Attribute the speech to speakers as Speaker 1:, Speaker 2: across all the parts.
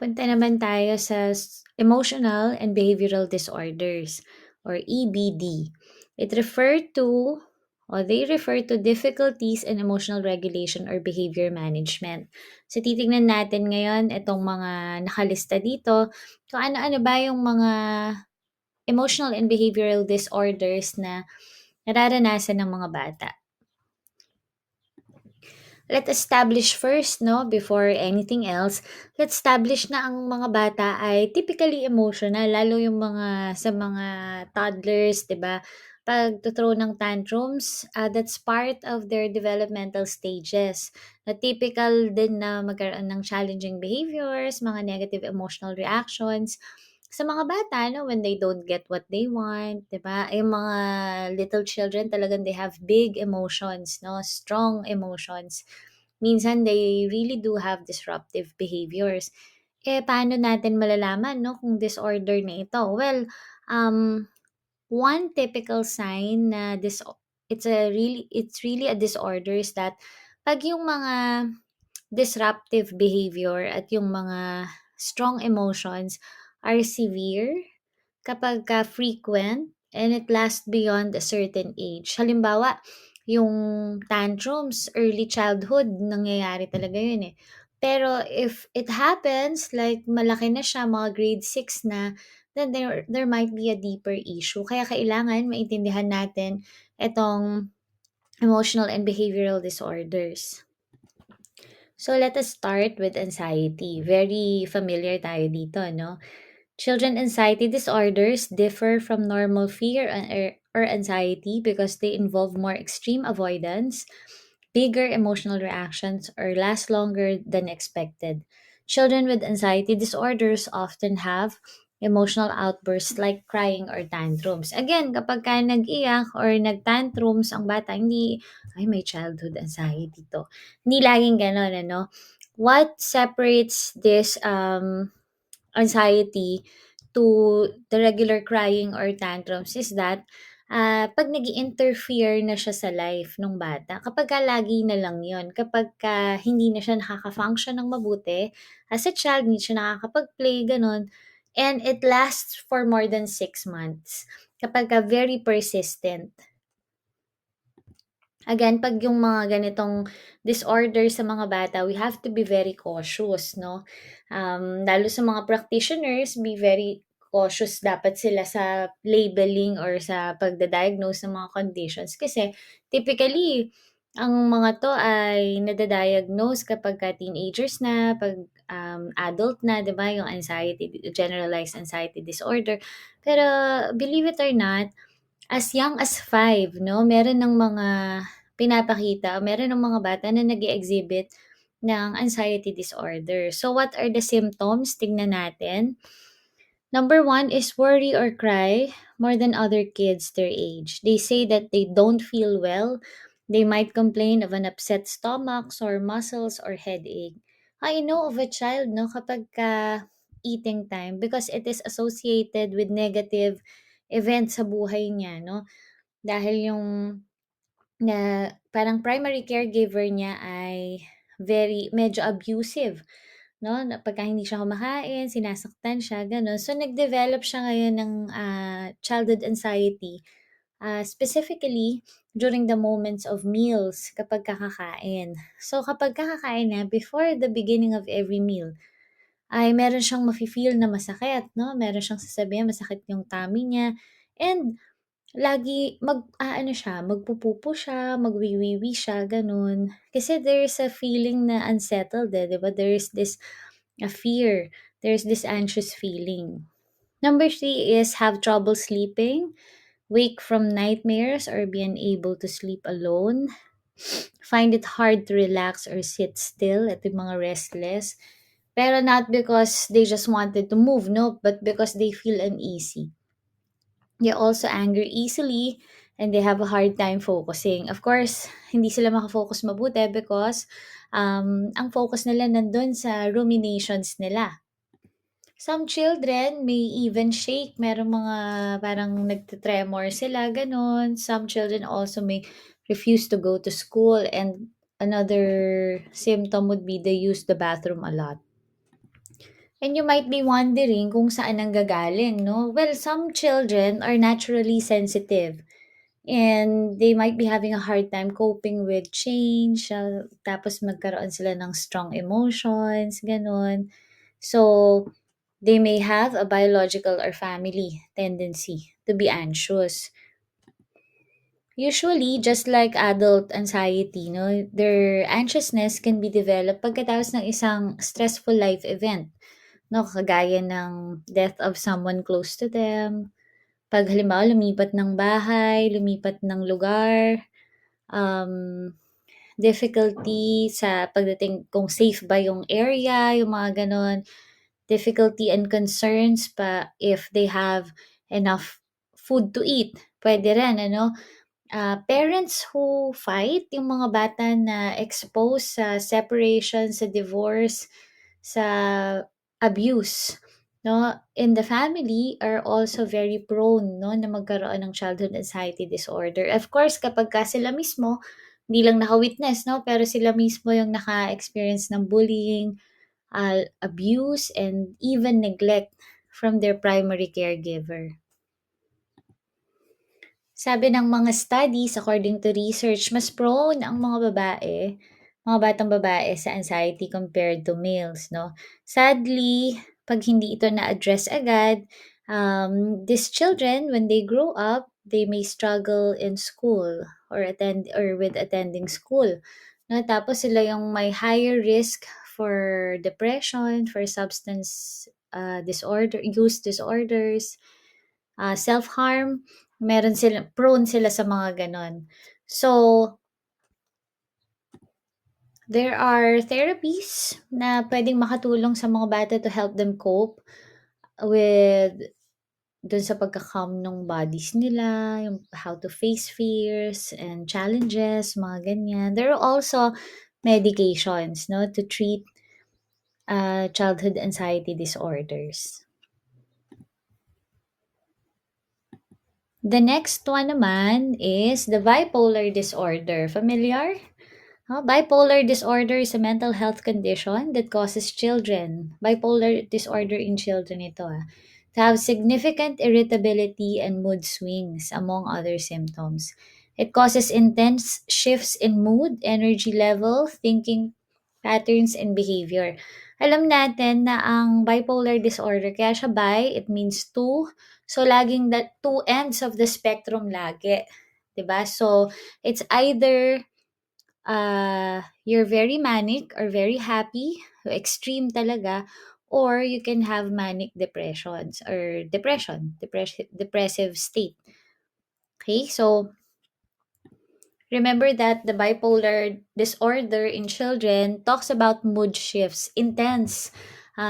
Speaker 1: Punta naman tayo sa emotional and behavioral disorders or EBD. It refer to they refer to difficulties in emotional regulation or behavior management. So titingnan natin ngayon itong mga nakalista dito kung ano-ano ba yung mga emotional and behavioral disorders na nararanasan ng mga bata. Let's establish first, no, before anything else, let's establish na ang mga bata ay typically emotional, lalo yung mga sa mga toddlers, 'di ba? Pag throw ng tantrums, that's part of their developmental stages. Na typical din na magkaroon ng challenging behaviors, mga negative emotional reactions sa mga bata, no, when they don't get what they want, 'di ba? Yung mga little children talagang they have big emotions, no, strong emotions. Minsan they really do have disruptive behaviors. Paano natin malalaman 'no, kung disorder na ito? Well, um, one typical sign na it's really a disorder is that 'pag yung mga disruptive behavior at yung mga strong emotions are severe, kapagka frequent and it lasts beyond a certain age. Halimbawa, yung tantrums, early childhood, nangyayari talaga yun eh. Pero if it happens, like malaki na siya, mga grade 6 na, then there might be a deeper issue. Kaya kailangan maintindihan natin itong emotional and behavioral disorders. So let us start with anxiety. Very familiar tayo dito, no? Children anxiety disorders differ from normal fear or anxiety because they involve more extreme avoidance, bigger emotional reactions, or last longer than expected. Children with anxiety disorders often have emotional outbursts like crying or tantrums. Again, kapag ka nag-iyak or nag-tantrums ang bata, hindi, ay, may childhood anxiety to. Hindi laging ganon, ano? What separates this anxiety to the regular crying or tantrums is that, 'pag nag interfere na siya sa life nung bata, kapagka lagi na lang 'yun, kapagka hindi na siya nakaka-function ng mabuti, as a child hindi siya nakakapag-play gano'n, and it lasts for more than 6 months, kapagka very persistent. Again, 'pag yung mga ganitong disorder sa mga bata, we have to be very cautious, 'no? Lalo sa mga practitioners, be very cautious dapat sila sa labeling or sa pagda-diagnose ng mga conditions kasi typically ang mga 'to ay nada-diagnose kapagka teenagers na, 'pag, adult na, 'di ba, yung generalized anxiety disorder. Pero believe it or not, as young as 5, 'no, meron ng mga bata na nag exhibit ng anxiety disorder. So, what are the symptoms? Tingnan natin. Number 1 is worry or cry more than other kids their age. They say that they don't feel well. They might complain of an upset stomach, sore muscles, or headache. I know of a child, no, kapagka eating time because it is associated with negative events sa buhay niya, no? Dahil yung na parang primary caregiver niya ay medyo abusive, 'no, na pagka hindi siya kumakain, sinasaktan siya, gano'n. So, nag-develop siya ngayon ng, childhood anxiety, specifically during the moments of meals kapag kakain. So, kapag kakain na, before the beginning of every meal, ay meron siyang mafe-feel na masakit, 'no, meron siyang sasabihan masakit yung tummy niya and lagi mag-aano siya, magpupupo siya, magwiwiwi siya, gano'n. Kasi there is a feeling na unsettled, 'di ba? There is this, fear, there's this anxious feeling. Number 3 is have trouble sleeping, wake from nightmares or be unable to sleep alone, find it hard to relax or sit still, ito yung mga restless. Pero not because they just wanted to move, no, but because they feel uneasy. They also anger easily and they have a hard time focusing. Of course, hindi sila makafocus mabuti because ang focus nila nandun sa ruminations nila. Some children may even shake. Merong mga parang nagtitremor sila, ganun. Some children also may refuse to go to school and another symptom would be they use the bathroom a lot. And you might be wondering kung saan nanggagaling, no? Well, some children are naturally sensitive and they might be having a hard time coping with change, tapos magkaroon sila ng strong emotions, ganun. So, they may have a biological or family tendency to be anxious. Usually, just like adult anxiety, no, their anxiousness can be developed pagkatapos ng isang stressful life event, no, kagaya ng death of someone close to them, pag halimbawa lumipat ng bahay, lumipat ng lugar, um, difficulty sa pagdating kung safe ba yung area, yung mga gano'n, difficulty and concerns pa if they have enough food to eat. Puwede rin ano, parents who fight, yung mga bata na exposed sa separation, sa divorce, sa abuse, no, in the family are also very prone, no, na magkaroon ng childhood anxiety disorder. Of course, kapagka sila mismo, hindi lang naka-witness, no, pero sila mismo yung naka-experience ng bullying, abuse, and even neglect from their primary caregiver. Sabi ng mga studies, according to research, mas prone ang mga batang babae sa anxiety compared to males, no? Sadly, pag hindi ito na-address agad, these children, when they grow up, they may struggle in school or with attending school. No? Tapos sila yung may higher risk for depression, for substance use disorders, self-harm, prone sila sa mga gano'n. So, there are therapies na puwedeng makatulong sa mga bata to help them cope with dun sa pagka-calm nung bodies nila, yung how to face fears and challenges, mga ganyan. There are also medications, no, to treat, childhood anxiety disorders. The next one naman is the bipolar disorder. Familiar? Bipolar disorder is a mental health condition that causes bipolar disorder in children ito to have significant irritability and mood swings, among other symptoms. It causes intense shifts in mood, energy level, thinking patterns, and behavior. Alam natin na ang bipolar disorder, kaya siya bi, it means two. So, laging the two ends of the spectrum lagi. 'Di ba? So, it's either you're very manic or very happy, extreme talaga, or you can have manic depressions or depressive state. Okay, so remember that the bipolar disorder in children talks about mood shifts, intense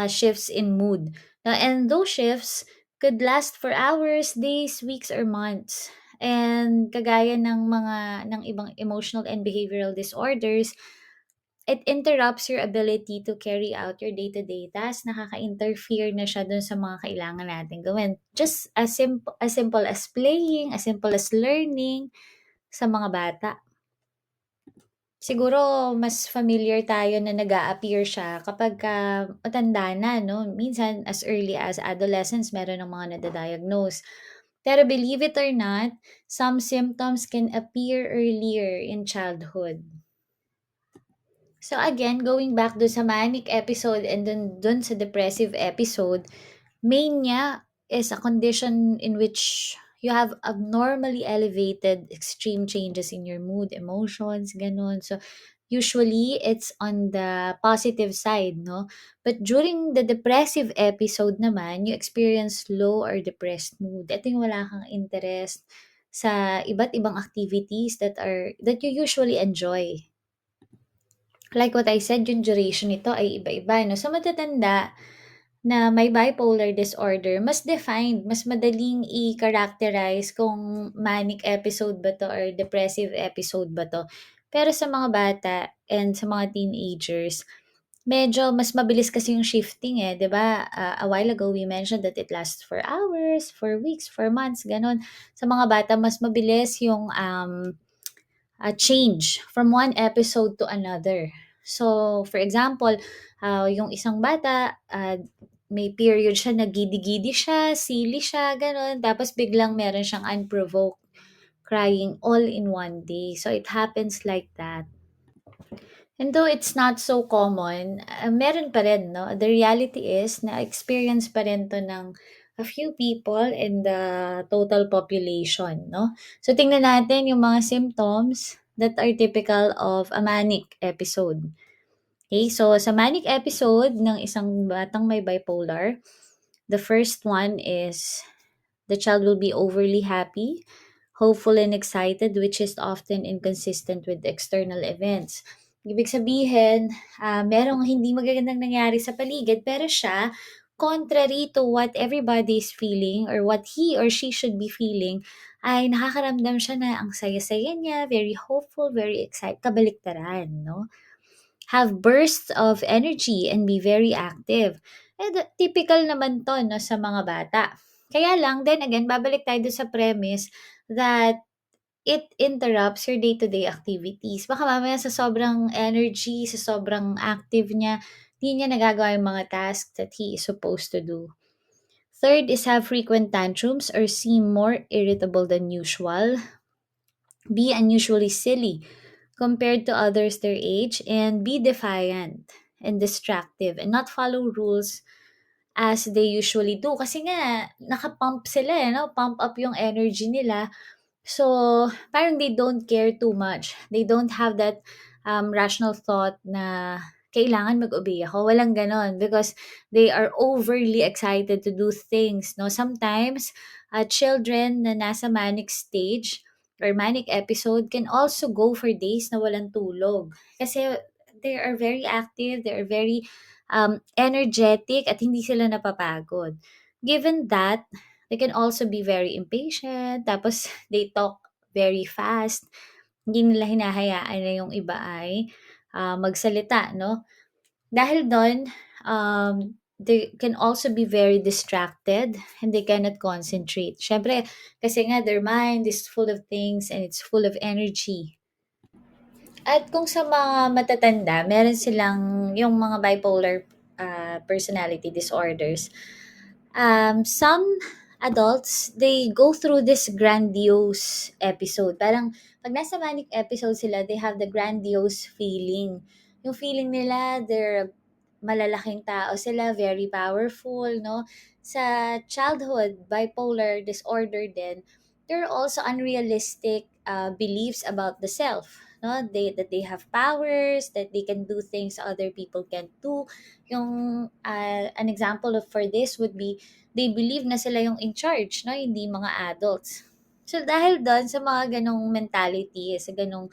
Speaker 1: shifts in mood. Now, and those shifts could last for hours, days, weeks, or months. And kagaya ng ibang emotional and behavioral disorders, it interrupts your ability to carry out your day-to-day tasks. Nakaka-interfere na siya dun sa mga kailangan natin gawin. Just as simple as playing, as simple as learning sa mga bata. Siguro mas familiar tayo na nag-a-appear siya kapagka matanda na 'no, minsan as early as adolescence meron ng mga nada-diagnose. Pero believe it or not, some symptoms can appear earlier in childhood. So again, going back dun sa manic episode and dun sa depressive episode, mania is a condition in which you have abnormally elevated extreme changes in your mood, emotions, ganun. So usually it's on the positive side, no? But during the depressive episode naman, you experience low or depressed mood. Ito yung wala kang interest sa iba't ibang activities that you usually enjoy. Like what I said, yung duration nito ay iba-iba 'no. Sa matatanda na may bipolar disorder, mas defined, mas madaling i-characterize kung manic episode ba 'to or depressive episode ba 'to. Pero sa mga bata and sa mga teenagers, medyo mas mabilis kasi yung shifting, eh, 'di ba? A while ago we mentioned that it lasts for hours, for weeks, for months, gano'n. Sa mga bata mas mabilis yung, change from one episode to another. So, for example, yung isang bata, may period siya na gidi-gidi siya, silly siya, gano'n. Tapos biglang meron siyang unprovoked crying all in one day. So it happens like that. And though it's not so common, meron pa rin, no? The reality is na experience pa rin to ng a few people in the total population, no? So tingnan natin yung mga symptoms that are typical of a manic episode. Okay, so sa manic episode ng isang batang may bipolar, the first one is the child will be overly happy, hopeful, and excited, which is often inconsistent with external events. Ibig sabihin, merong hindi magagandang nangyari sa paligid, pero siya, contrary to what everybody is feeling or what he or she should be feeling, ay nakakaramdam siya na ang saya-saya niya, very hopeful, very excited, kabaliktaran, no? Have bursts of energy and be very active. Typical naman to, no, sa mga bata. Kaya lang, then again, babalik tayo dun sa premise that it interrupts your day-to-day activities. Baka mamaya sa sobrang energy, sa sobrang active niya, hindi niya nagagawa yung mga tasks that he is supposed to do. Third is have frequent tantrums or seem more irritable than usual. Be unusually silly compared to others their age, and be defiant and distractive and not follow rules as they usually do. Kasi nga, nakapump sila no? Pump up yung energy nila. So, parang they don't care too much. They don't have that rational thought na kailangan mag-obey ako. Walang ganon because they are overly excited to do things. No? Sometimes, children na nasa manic stage or manic episode can also go for days na walang tulog. Kasi they are very active, they are very energetic at hindi sila napapagod. Given that, they can also be very impatient, tapos they talk very fast. Hindi nila hinahayaan na yung iba ay magsalita, no? Dahil doon, they can also be very distracted and they cannot concentrate. Siyempre, kasi nga their mind is full of things and it's full of energy. At kung sa mga matatanda, meron silang yung mga bipolar personality disorders. Some adults, they go through this grandiose episode. Parang pag nasa manic episode sila, they have the grandiose feeling. Yung feeling nila, they're malalaking tao sila, very powerful, no? Sa childhood, bipolar disorder din, there are also unrealistic beliefs about the self. No, that they have powers, that they can do things other people can't do. Yung an example of for this would be they believe na sila yung in charge, no, hindi mga adults. So dahil doon sa mga ganong mentality, sa ganong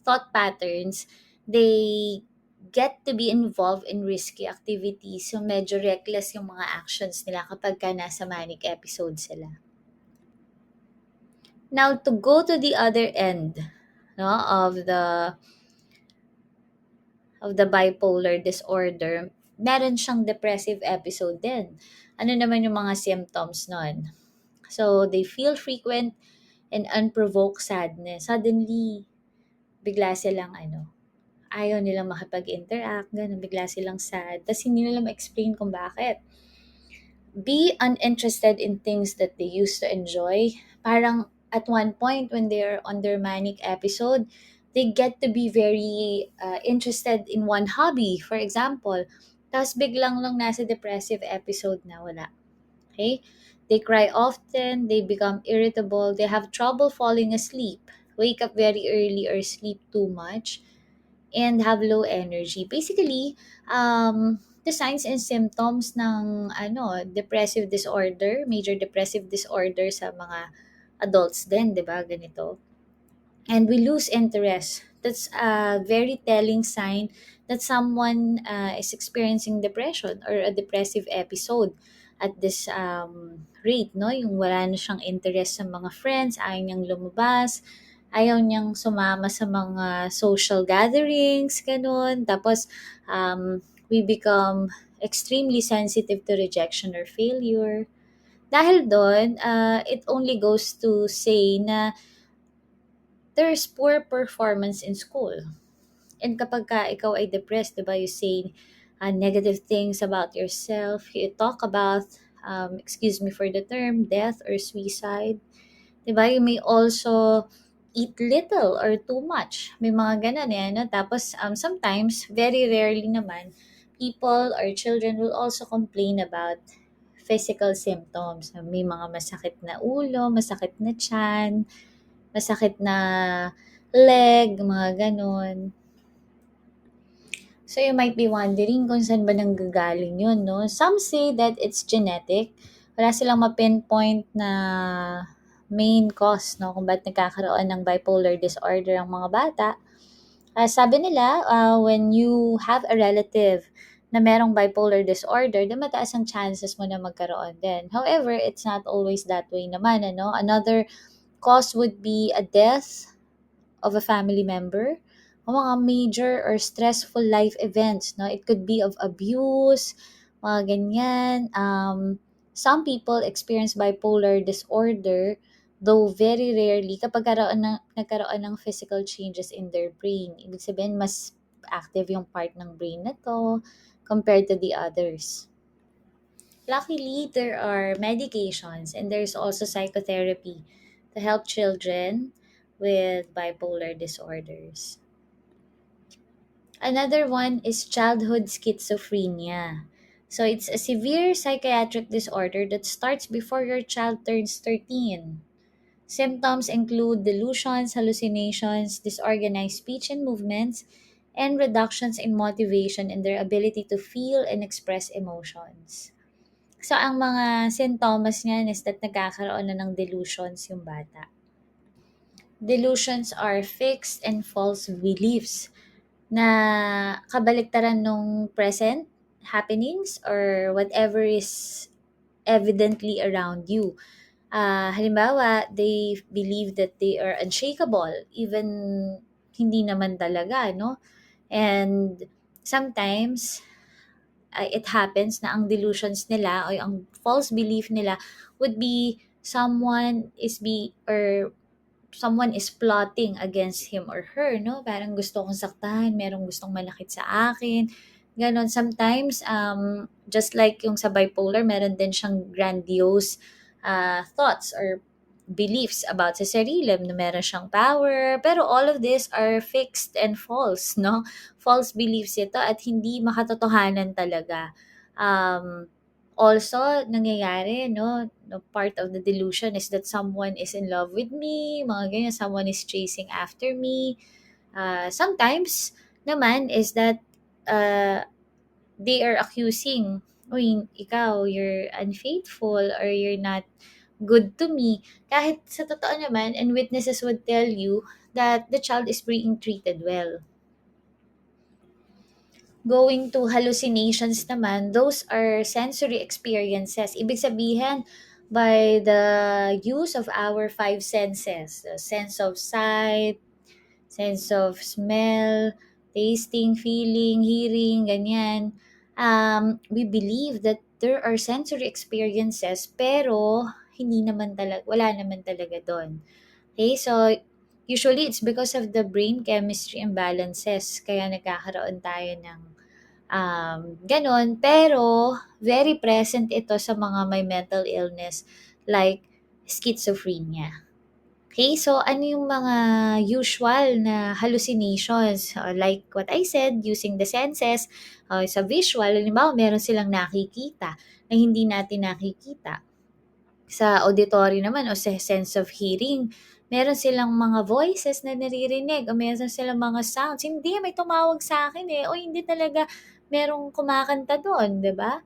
Speaker 1: thought patterns, they get to be involved in risky activities. So medyo reckless yung mga actions nila kapag ka nasa manic episode sila. Now to go to the other end, no, of the bipolar disorder, meron siyang depressive episode din. Ano naman yung mga symptoms nun? So, they feel frequent and unprovoked sadness. Suddenly, bigla silang ayaw nilang makipag-interact, ganun, bigla silang sad. Tapos hindi nila ma-explain kung bakit. Be uninterested in things that they used to enjoy. Parang at one point when they're on their manic episode, they get to be very interested in one hobby, for example. Tapos biglang lang nasa depressive episode na wala. Okay? They cry often, they become irritable, they have trouble falling asleep, wake up very early or sleep too much, and have low energy. Basically, the signs and symptoms ng depressive disorder, major depressive disorder sa mga adults din, 'di ba? Ganito. And we lose interest. That's a very telling sign that someone is experiencing depression or a depressive episode at this rate, no? Yung wala na siyang interest sa mga friends, ayaw niyang lumabas, ayaw niyang sumama sa mga social gatherings, ganun. Tapos, we become extremely sensitive to rejection or failure. Dahil doon, it only goes to say na there's poor performance in school. And kapag ka ikaw ay depressed, 'di ba, you say negative things about yourself. You talk about, excuse me for the term, death or suicide. Diba? You may also eat little or too much. May mga ganun eh. No? Tapos, sometimes, very rarely naman, people or children will also complain about physical symptoms. May mga masakit na ulo, masakit na tiyan, masakit na leg, mga ganun. So you might be wondering kung saan ba nanggagaling yun, no? Some say that it's genetic. Wala silang ma-pinpoint na main cause, no? Kung ba't nagkakaroon ng bipolar disorder ang mga bata. Sabi nila, when you have a relative na merong bipolar disorder, then mataas ang chances mo na magkaroon din. However, it's not always that way naman, ano? Another cause would be a death of a family member, o mga major or stressful life events, no? It could be of abuse, mga ganyan. Some people experience bipolar disorder, though very rarely, kapag nagkaroon ng physical changes in their brain. Ibig sabihin, mas active yung part ng brain na to compared to the others. Luckily, there are medications and there's also psychotherapy to help children with bipolar disorders. Another one is childhood schizophrenia. So it's a severe psychiatric disorder that starts before your child turns 13. Symptoms include delusions, hallucinations, disorganized speech and movements, and reductions in motivation and their ability to feel and express emotions. So, ang mga sintomas niyan is that nagkakaroon na ng delusions yung bata. Delusions are fixed and false beliefs na kabaliktaran nung present happenings or whatever is evidently around you. Halimbawa, they believe that they are unshakable, even hindi naman talaga, no? And sometimes, it happens na ang delusions nila o ang false belief nila would be someone is plotting against him or her, no? Parang gusto kong saktan, merong gustong malakit sa akin. Ganon. Sometimes, just like yung sa bipolar, meron din siyang grandiose thoughts or beliefs about sa sarili na meron siyang power. Pero all of these are fixed and false, no? False beliefs ito at hindi makatotohanan talaga. Also, nangyayari, no, part of the delusion is that someone is in love with me, mga ganyan, someone is chasing after me. Sometimes, naman, is that uh, they are accusing, uy, ikaw, you're unfaithful or you're not good to me. Kahit sa totoo naman, and witnesses would tell you that the child is being treated well. Going to hallucinations naman, those are sensory experiences. Ibig sabihin, by the use of our five senses, the sense of sight, sense of smell, tasting, feeling, hearing, ganyan. We believe that there are sensory experiences, pero hindi naman talaga, wala naman talaga doon. Okay, so usually it's because of the brain chemistry imbalances, kaya nagkakaroon tayo ng ganon. Pero, very present ito sa mga may mental illness like schizophrenia. Okay, so ano yung mga usual na hallucinations? Like what I said, using the senses, sa visual, halimbawa meron silang nakikita na hindi natin nakikita. Sa auditory naman o sa sense of hearing, meron silang mga voices na naririnig o meron silang mga sounds. Hindi, may tumawag sa akin eh. O hindi talaga merong kumakanta doon, di ba?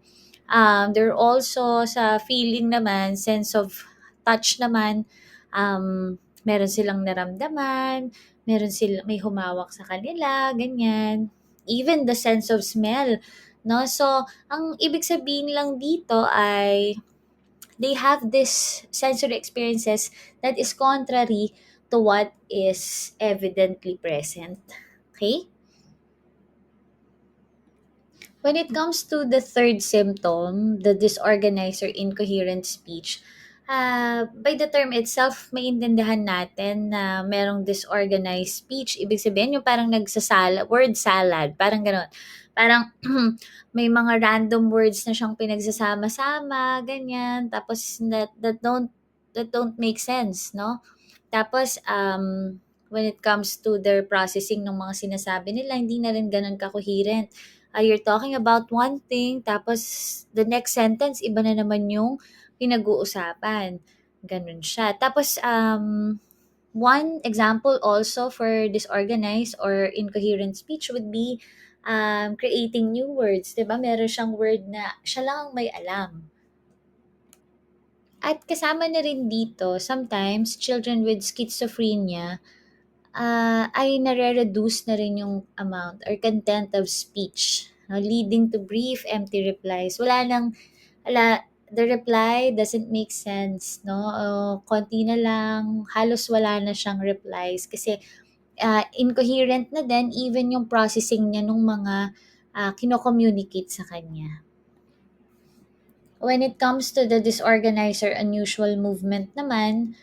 Speaker 1: There also sa feeling naman, sense of touch naman, meron silang naramdaman, may humawak sa kanila, ganyan. Even the sense of smell, no? So, ang ibig sabihin lang dito ay they have this sensory experiences that is contrary to what is evidently present. Okay? When it comes to the third symptom, the disorganized or incoherent speech, By the term itself, maintindihan natin na merong disorganized speech. Ibig sabihin, yung parang word salad, parang gano'n. Parang may mga random words na siyang pinagsasama-sama, ganyan. Tapos that don't make sense, no? Tapos, when it comes to their processing ng mga sinasabi nila, hindi na rin gano'n ka-coherent. You're talking about one thing, tapos the next sentence, iba na naman yung pinag-uusapan. Gano'n siya. Tapos, one example also for disorganized or incoherent speech would be creating new words. 'Di ba? Meron siyang word na siya lang ang may alam. At kasama na rin dito, sometimes children with schizophrenia ay nare-reduce na rin yung amount or content of speech, no, leading to brief, empty replies. The reply doesn't make sense, no? Konti na lang, halos wala na siyang replies kasi incoherent na din even yung processing niya nung mga kino-communicate sa kanya. When it comes to the disorganized or unusual movement naman,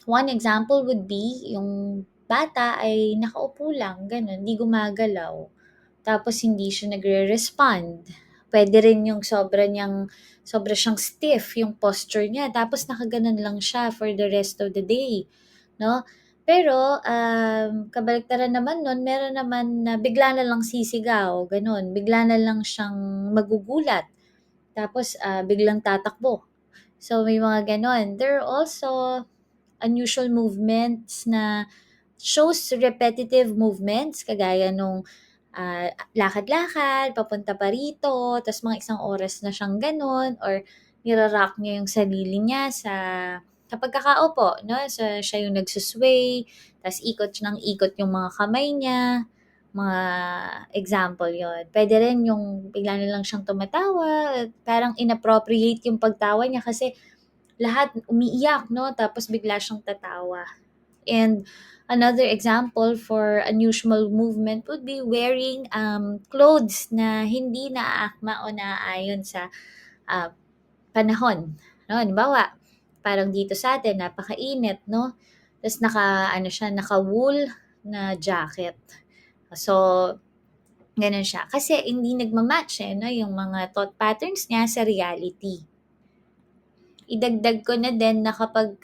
Speaker 1: one example would be yung bata ay nakaupo lang, ganun, di gumagalaw. Tapos hindi siya nagre-respond. Puwede rin yung sobra siyang stiff yung posture niya tapos nakaganon lang siya for the rest of the day, 'no? Pero, kabaliktaran naman nun meron naman na bigla na lang sisigaw, gano'n. Bigla na lang siyang magugulat tapos, biglang tatakbo. So, may mga gano'n. There are also unusual movements na shows repetitive movements kagaya nung lakad-lakad, papunta pa rito, ta's mga isang oras na siyang gano'n or nira-rock niya yung sarili niya sa pagkakaupo 'no, siya yung nagsu-sway, ta's ikot ng ikot yung mga kamay niya, mga example yon. Puwede rin yung bigla na lang siyang tumatawa, parang inappropriate yung pagtawa niya kasi lahat umiiyak 'no, tapos bigla siyang tatawa. And another example for unusual movement would be wearing clothes na hindi naaakma o naaayon sa uh, panahon. No? Halimbawa, parang dito sa atin, napakainit, no? Tapos naka-wool na jacket. So, ganun siya. Kasi hindi nagmamatch no? Yung mga thought patterns niya sa reality. Idagdag ko na din na kapag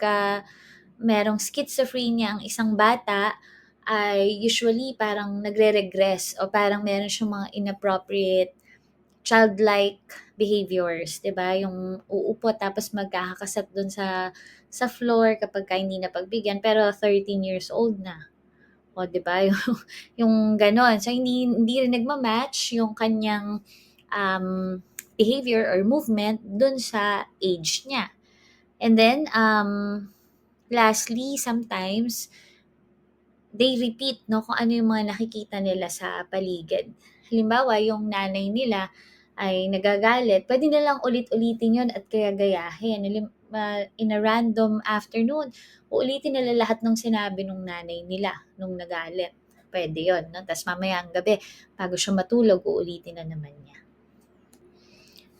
Speaker 1: merong schizophrenia ang isang bata, ay usually parang nagre-regress o parang meron siyang mga inappropriate childlike behaviors, 'di ba? Yung uupo tapos magkakasat dun sa floor kapag hindi na pagbigyan pero 13 years old na. O 'di ba? Yung gano'n. So hindi rin nagma-match yung kanyang behavior or movement dun sa age niya. And then lastly, sometimes they repeat 'no, kung ano yung mga nakikita nila sa paligid. Halimbawa, yung nanay nila ay nagagalit, puwede nilang ulit-ulitin yun at gaya-gayahin. In a random afternoon, uulitin nila lahat ng sinabi nung nanay nila nung nagalit. Puwede yun 'no, ta's mamayang gabi bago siya matulog uulitin na naman niya.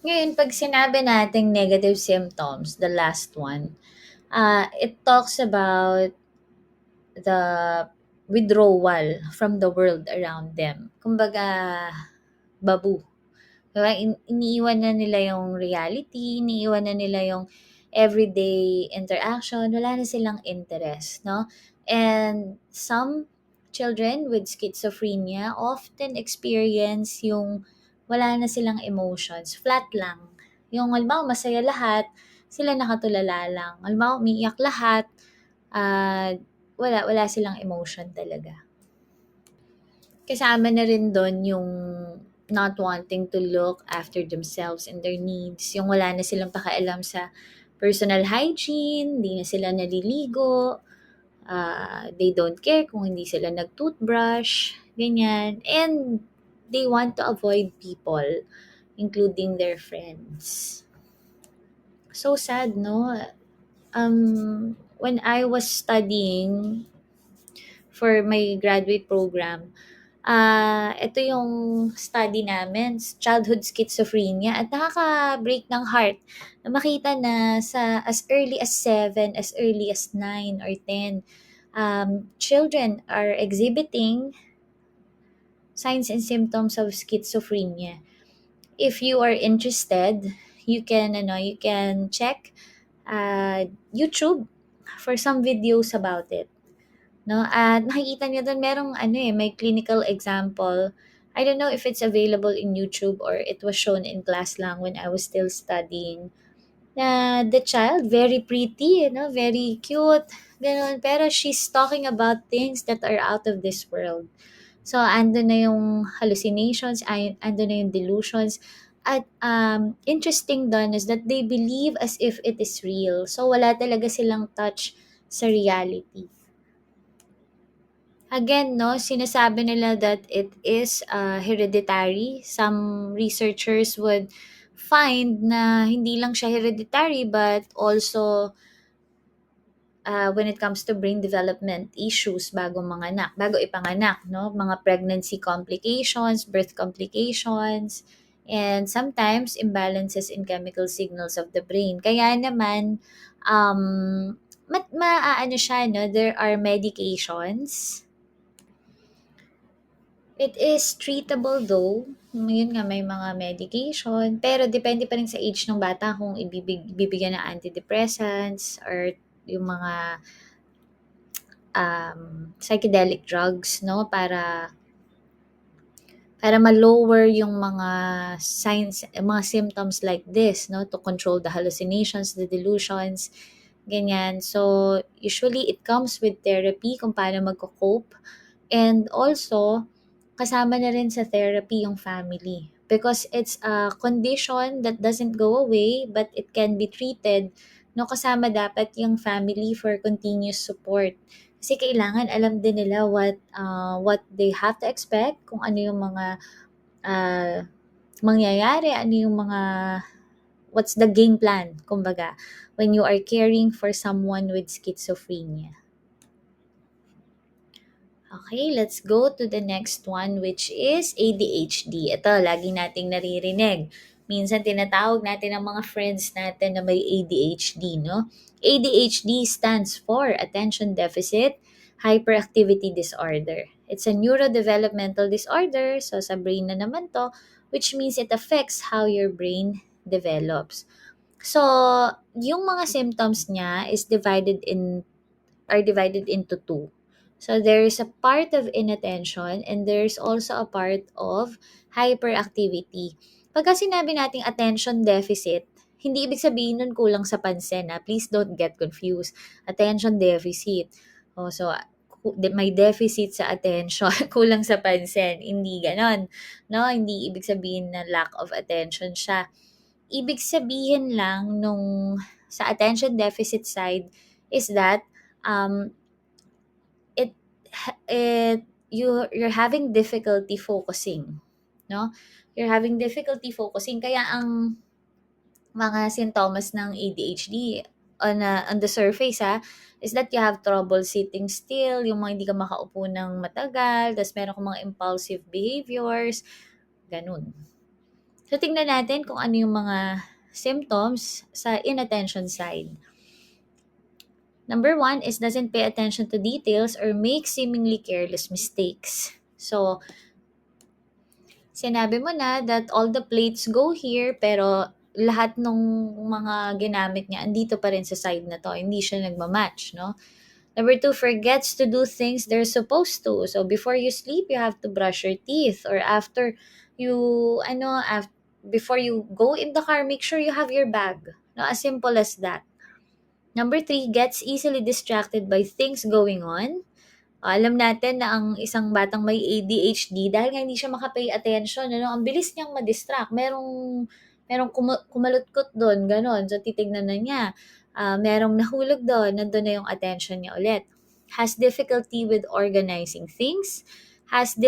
Speaker 1: Ngayon 'pag sinabi nating negative symptoms, the last one, it talks about the withdrawal from the world around them. Kumbaga, babu. Diba? Iniiwan na nila yung reality, iniiwan na nila yung everyday interaction, wala na silang interest, no? And some children with schizophrenia often experience yung wala na silang emotions, flat lang. Yung halimbawa masaya lahat, sila nakatulala lang. Halimbawa umiiyak lahat, ah, wala silang emotion talaga. Kasama na rin dun yung not wanting to look after themselves and their needs. Yung wala na silang pakialam sa personal hygiene, hindi na sila naliligo, they don't care kung hindi sila nag-toothbrush, ganyan. And they want to avoid people, including their friends. So sad, no? When I was studying for my graduate program, Ito yung study namin, childhood schizophrenia, at nakaka-break ng heart na makita na sa as early as 7, as early as 9 or 10, children are exhibiting signs and symptoms of schizophrenia. If you are interested, you can check YouTube for some videos about it. No? At nakikita niyo doon merong may clinical example. I don't know if it's available in YouTube or it was shown in class lang when I was still studying. Na the child, very pretty, very cute, ganun. Pero she's talking about things that are out of this world. So, ando na yung hallucinations, ando na yung delusions. At interesting doon is that they believe as if it is real. So, wala talaga silang touch sa reality. Again, no, sinasabi nila that it is hereditary. Some researchers would find na hindi lang siya hereditary but also when it comes to brain development issues bago ipanganak, no? Mga pregnancy complications, birth complications, and sometimes imbalances in chemical signals of the brain. Kaya naman, maaano siya, no? There are medications. It is treatable though. Yun nga, may mga medication. Pero depende pa rin sa age ng bata kung bibigyan ng antidepressants or yung mga psychedelic drugs, no? Para ma-lower yung mga signs, mga symptoms like this, no? To control the hallucinations, the delusions, ganyan. So, usually it comes with therapy kung paano magko-cope. And also, kasama na rin sa therapy yung family. Because it's a condition that doesn't go away but it can be treated. No, kasama dapat yung family for continuous support. Kasi kailangan alam din nila what they have to expect, kung ano yung mga uh, mangyayari, ano yung mga what's the game plan, kumbaga, when you are caring for someone with schizophrenia. Okay, let's go to the next one, which is ADHD. Ito, lagi nating naririnig. Minsan tinatawag natin ang mga friends natin na may ADHD, no? ADHD stands for Attention Deficit Hyperactivity Disorder. It's a neurodevelopmental disorder, so sa brain na naman to, which means it affects how your brain develops. So, yung mga symptoms niya are divided into two. So there's a part of inattention and there's also a part of hyperactivity. Pagka sinabi nating attention deficit, hindi ibig sabihin nun kulang sa pansin. Please don't get confused. Attention deficit. So, may deficit sa attention, kulang sa pansin. Hindi ganon. No? Hindi ibig sabihin na lack of attention siya. Ibig sabihin lang nung sa attention deficit side is that um, it you're having difficulty focusing, no? You're having difficulty focusing, kaya ang mga sintomas ng ADHD on the surface is that you have trouble sitting still, yung mga hindi ka makaupo ng matagal, tapos meron kang mga impulsive behaviors, ganun. So tingnan natin kung ano yung mga symptoms sa inattention side. Number one is doesn't pay attention to details or make seemingly careless mistakes. So, sinabi mo na that all the plates go here, pero lahat ng mga ginamit niya andito pa rin sa side na to. Hindi siya nagmamatch, no? Number two, forgets to do things they're supposed to. So, before you sleep, you have to brush your teeth. Or after you, before you go in the car, make sure you have your bag. No? As simple as that. Number three, gets easily distracted by things going on. Alam natin na ang isang batang may ADHD, dahil nga hindi siya makapay attention, ang bilis niyang ma-distract. Merong kumalutkot doon, ganon. So, titignan na niya. Merong nahulog doon, nandun na yung attention niya ulit. Has difficulty with organizing things. Has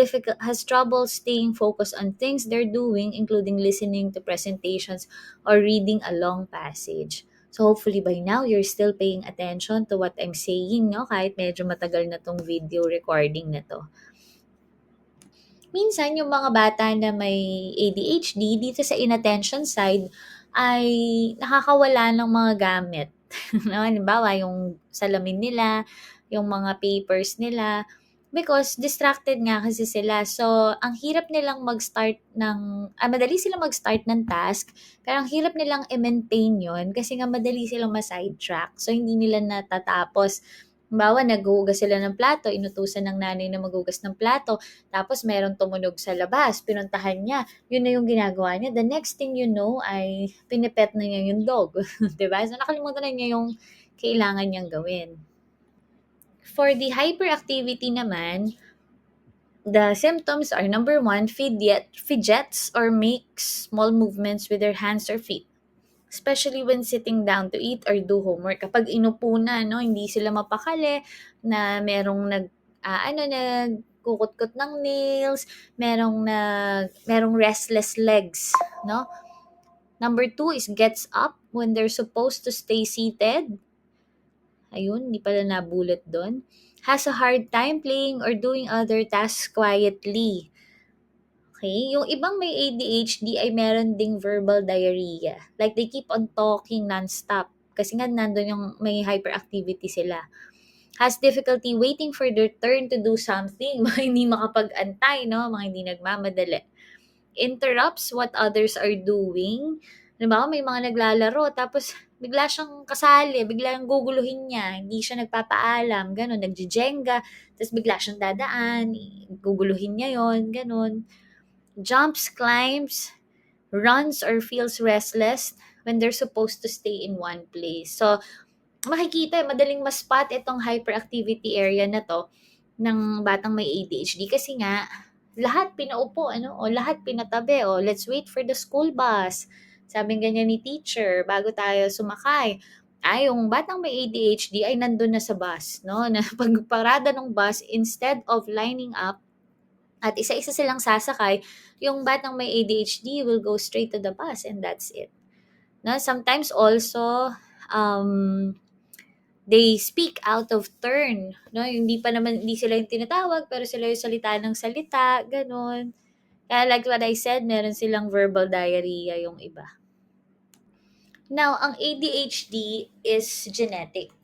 Speaker 1: trouble staying focused on things they're doing, including listening to presentations or reading a long passage. So hopefully by now, you're still paying attention to what I'm saying, no? Kahit medyo matagal na tong video recording na to. minsan yung mga bata na may ADHD dito sa inattention side ay nakakawala ng mga gamit. 'No, halimbawa yung salamin nila, yung mga papers nila, because distracted nga kasi sila. So, ang hirap nilang mag-start madali silang mag-start ng task, pero ang hirap nilang i-maintain yun kasi nga madali silang ma-sidetrack. So, hindi nila natatapos. Halimbawa, naghuhugas sila ng plato, inutusan ng nanay na maghugas ng plato, tapos merong tumunog sa labas, pinuntahan niya, yun na yung ginagawa niya. The next thing you know ay pinipet na niya yung dog. 'Di ba? So, nakalimutan na niya yung kailangan niyang gawin. For the hyperactivity naman, the symptoms are number one, fidgets or makes small movements with their hands or feet. Especially when sitting down to eat or do homework. Kapag inupo na, no, hindi sila mapakali na nagkukutkot ng nails, merong restless legs, no? Number two is gets up when they're supposed to stay seated. Ayun, hindi pala nabulot doon. Has a hard time playing or doing other tasks quietly. Okay, yung ibang may ADHD ay meron ding verbal diarrhea. Like they keep on talking nonstop kasi nga nandun yung may hyperactivity sila. Has difficulty waiting for their turn to do something, mga hindi makapag-antay, no? Mga hindi nagmamadali. Interrupts what others are doing. Halimbawa, may mga naglalaro, tapos bigla siyang kasali, bigla yung guguluhin niya, hindi siya nagpapaalam, ganun, nagjijenga, tapos bigla siyang dadaan, guguluhin niya yon, ganun. Jumps, climbs, runs, or feels restless when they're supposed to stay in one place. So, makikita, madaling ma-spot itong hyperactivity area na to ng batang may ADHD kasi nga lahat pinaupo o lahat pinatabi o let's wait for the school bus. Sabing ganyan ni teacher bago tayo sumakay. Ay, yung batang may ADHD ay nandun na sa bus, no? Na pagparada ng bus, instead of lining up at isa-isa silang sasakay, yung batang may ADHD will go straight to the bus and that's it. No? Sometimes also, um, they speak out of turn. No? Hindi sila yung tinatawag, pero sila yung salita ng salita, ganun. Kaya like what I said, meron silang verbal diarrhea yung iba. Now, ang ADHD is genetic.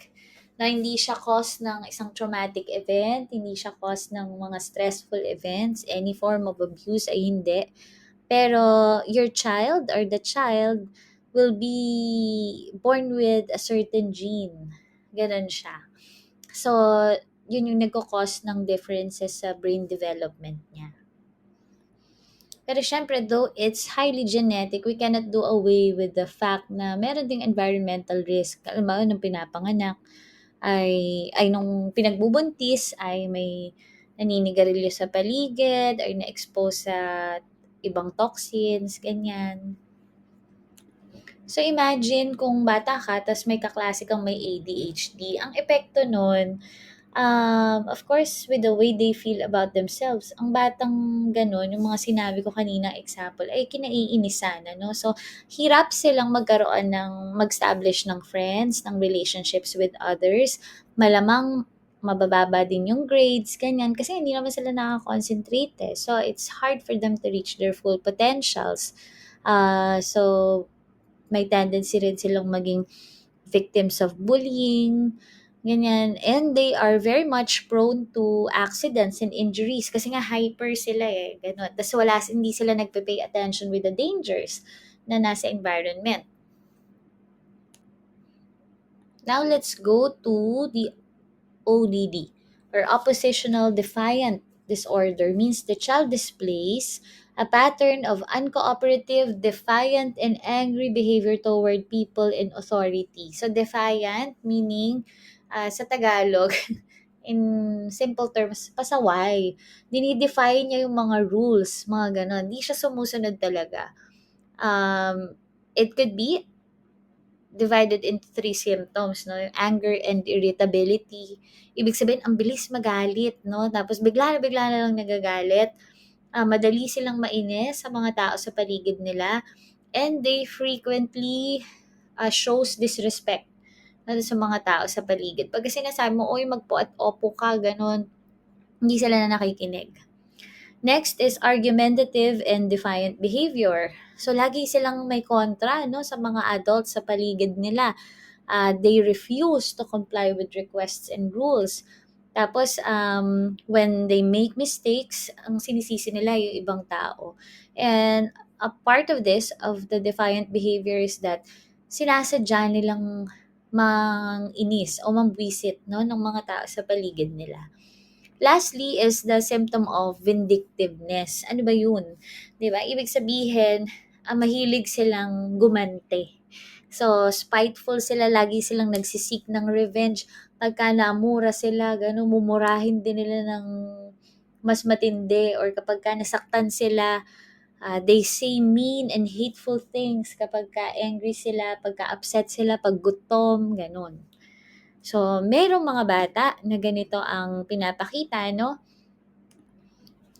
Speaker 1: Na hindi siya cause ng isang traumatic event, hindi siya cause ng mga stressful events, any form of abuse ay hindi. Pero your child or the child will be born with a certain gene. Ganon siya. So, yun yung nagko-cause ng differences sa brain development niya. Pero syempre, though it's highly genetic, we cannot do away with the fact na meron ding environmental risk. Alam mo, nung pinapanganak, nung pinagbubuntis, ay may naninigarilyo sa paligid, or na-expose sa ibang toxins, ganyan. So imagine kung bata ka, tas may kaklase kang may ADHD. Ang epekto nun, of course, with the way they feel about themselves, ang batang gano'n, yung mga sinabi ko kanina example, ay kinaiinisan, ano? So, hirap silang mag-establish ng friends, ng relationships with others. Malamang mabababa din yung grades, ganyan, kasi hindi naman sila nakakonsentrate eh. So, it's hard for them to reach their full potentials. So, may tendency rin silang maging victims of bullying, ganyan. And they are very much prone to accidents and injuries kasi nga hyper sila eh, gano'n. Tapos hindi sila nagpe-pay attention with the dangers na nasa environment. Now let's go to the ODD or oppositional defiant disorder. Means the child displays a pattern of uncooperative, defiant, and angry behavior toward people in authority. So defiant meaning sa Tagalog, in simple terms, pasaway. Dinidefy niya yung mga rules, mga ganon. Di siya sumusunod talaga. It could be divided into three symptoms, no? Yung anger and irritability. Ibig sabihin, ang bilis magalit, no? Tapos bigla na lang nagagalit. Madali silang mainis sa mga tao sa paligid nila. And they frequently shows disrespect sa mga tao sa paligid. Pag sinasabi mo, oy, magpo at opo ka, ganun, hindi sila na nakikinig. Next is argumentative and defiant behavior. So lagi silang may kontra no sa mga adults sa paligid nila. They refuse to comply with requests and rules. Tapos when they make mistakes, ang sinisisi nila yung ibang tao. And a part of this of the defiant behavior is that sinasadya nilang mang-inis o mambwisit no ng mga tao sa paligid nila. Lastly is the symptom of vindictiveness. Ano ba yun? 'Di ba? Ibig sabihin, mahilig silang gumante. So, spiteful sila, lagi silang nagsisik ng revenge. Pagka namura sila, gano'n, mumurahin din nila ng mas matindi or kapag ka nasaktan sila, they say mean and hateful things kapag ka angry sila, pagka upset sila, pag gutom, gano'n. So, merong mga bata na ganito ang pinapakita, no?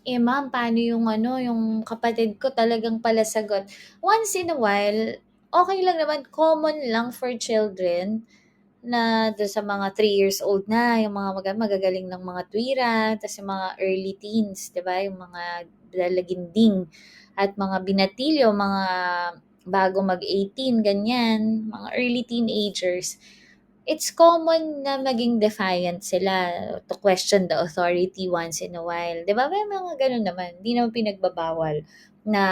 Speaker 1: Eh, ma'am, paano yung ano, yung kapatid ko talagang palasagot. Once in a while, okay lang naman, common lang for children na do'n sa mga 3 years old na, yung mga magagaling ng mga tuwira, tas yung mga early teens, 'di ba, yung mga lalaginding at mga binatilyo, mga bago mag-18, ganyan, mga early teenagers. It's common na maging defiant sila to question the authority once in a while. 'Di ba? May mga gano'n naman. Hindi naman pinagbabawal na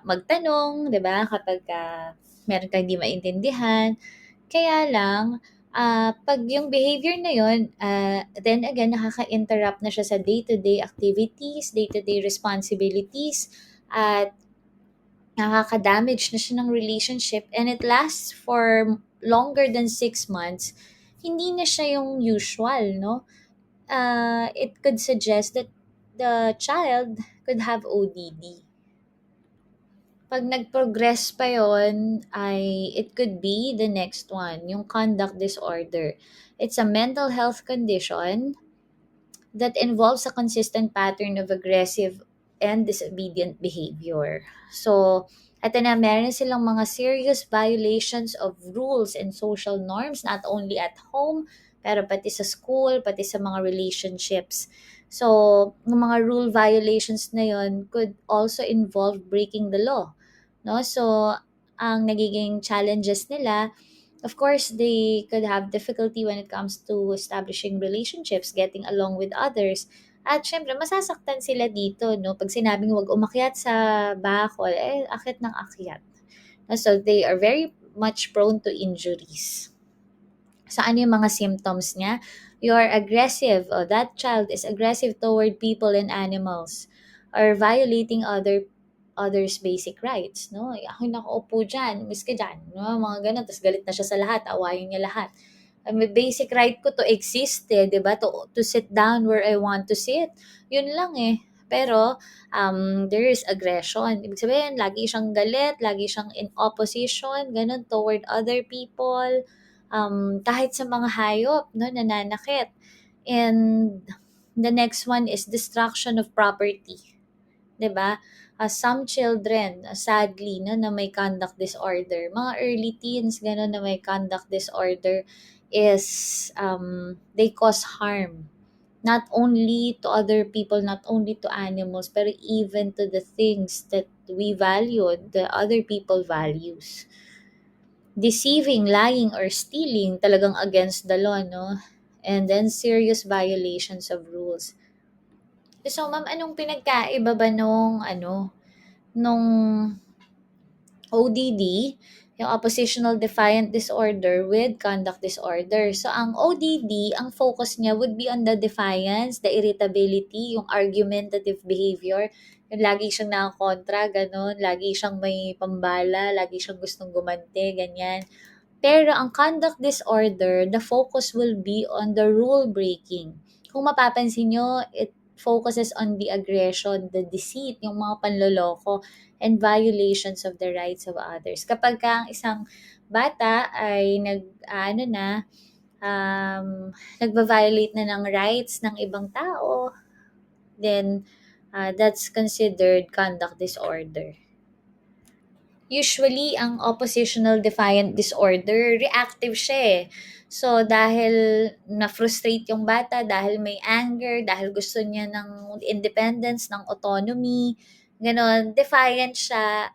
Speaker 1: magtanong, 'di ba? Kapagka meron kang hindi maintindihan. Kaya lang, 'pag yung behavior na yun, then again, nakaka-interrupt na siya sa day-to-day activities, day-to-day responsibilities, at nakaka-damage na siya ng relationship and it lasts for longer than 6 months, hindi na siya yung usual, no? It could suggest that the child could have ODD. Pag nag-progress pa yon ay it could be the next one, yung conduct disorder. It's a mental health condition that involves a consistent pattern of aggressive and disobedient behavior. So, at na meron silang mga serious violations of rules and social norms, not only at home, pero pati sa school, pati sa mga relationships. So, yung mga rule violations na yon could also involve breaking the law. No? So, ang nagiging challenges nila, of course, they could have difficulty when it comes to establishing relationships, getting along with others. At syempre, masasaktan sila dito, no? Pag sinabing huwag umakyat sa bakol, eh, akit ng akyat. So, they are very much prone to injuries. So, ano yung mga symptoms niya? You are aggressive, or that child is aggressive toward people and animals, or violating others' basic rights, no? "Ay, ako'y nakaupo diyan, umalis ka diyan," no? Mga gano'n, ta's galit na siya sa lahat, awayin niya lahat. May basic right ko to exist, eh, 'di ba? To sit down where I want to sit. Yun lang, eh. Pero, there is aggression. Ibig sabihin, lagi siyang galit, lagi siyang in opposition, gano'n, toward other people, kahit sa mga hayop, no, nananakit. And the next one is destruction of property. 'Di ba? Some children, sadly, no, na may conduct disorder, mga early teens, gano'n, na may conduct disorder, is they cause harm. Not only to other people, not only to animals, pero even to the things that we value, the other people values. Deceiving, lying, or stealing, talagang against the law, no? And then serious violations of rules. So, ma'am, anong pinagkaiba ba nung ODD, yung oppositional defiant disorder with conduct disorder? So, ang ODD, ang focus niya would be on the defiance, the irritability, yung argumentative behavior, yung lagi siyang nakakontra, ganun, lagi siyang may pambala, lagi siyang gustong gumante, ganyan. Pero ang conduct disorder, the focus will be on the rule breaking. Kung mapapansin nyo, it focuses on the aggression, the deceit, yung mga panloloko, and violations of the rights of others. Kapag ka ang isang bata ay nagva-violate na ng rights ng ibang tao, then that's considered conduct disorder. Usually, ang oppositional defiant disorder, reactive siya eh. So, dahil na-frustrate yung bata, dahil may anger, dahil gusto niya ng independence, ng autonomy, gano'n, defiant siya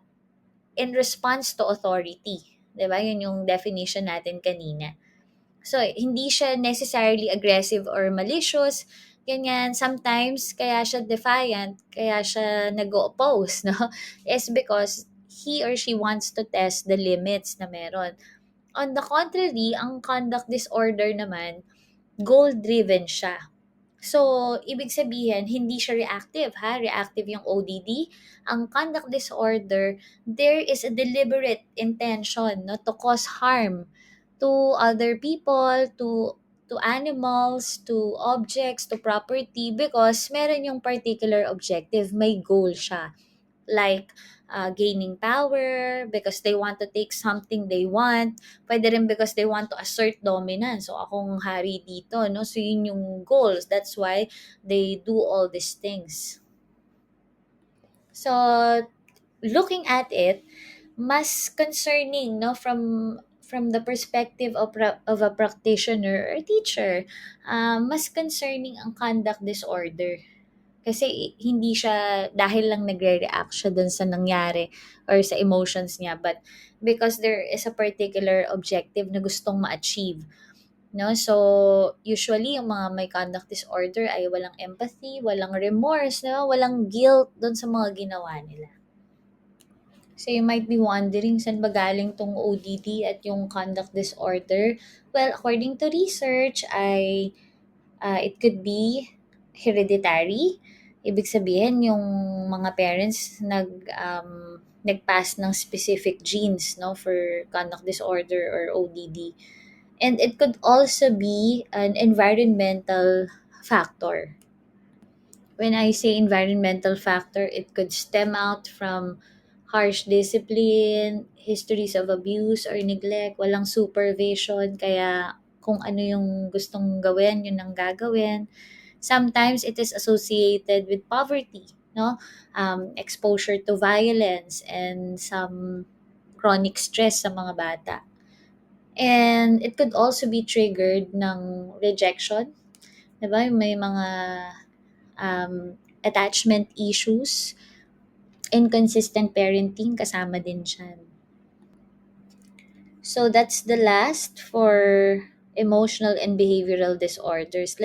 Speaker 1: in response to authority. 'Di ba? Yun yung definition natin kanina. So, hindi siya necessarily aggressive or malicious, ganyan. Sometimes, kaya siya defiant, kaya siya nag-oppose, no? Is because he or she wants to test the limits na meron. On the contrary, ang conduct disorder naman, goal-driven siya. So, ibig sabihin, hindi siya reactive, ha? Reactive yung ODD. Ang conduct disorder, there is a deliberate intention, no, to cause harm to other people, to animals, to objects, to property because meron yung particular objective, may goal siya. Like gaining power because they want to take something they want. Pwede rin because they want to assert dominance. So, akong hari dito, no? So, yun yung goals. That's why they do all these things. So, looking at it, mas concerning, no? From the perspective of a practitioner or teacher, mas concerning ang conduct disorder. Kasi hindi siya dahil lang nagre-react siya dun sa nangyari or sa emotions niya, but because there is a particular objective na gustong ma-achieve, 'no? So, usually yung mga may conduct disorder ay walang empathy, walang remorse, 'no? Walang guilt dun sa mga ginawa nila. So, you might be wondering saan ba galing 'tong ODD at yung conduct disorder? Well, according to research ay it could be hereditary. Ibig sabihin, yung mga parents nag-pass ng specific genes, no, for conduct disorder or ODD. And it could also be an environmental factor. When I say environmental factor, it could stem out from harsh discipline, histories of abuse or neglect, walang supervision, kaya kung ano yung gustong gawin, yun ang gagawin. Sometimes it is associated with poverty, no? Exposure to violence and some chronic stress sa mga bata. And it could also be triggered ng rejection, 'di ba? May mga attachment issues, inconsistent parenting kasama din dyan. So that's the last for emotional and behavioral disorders.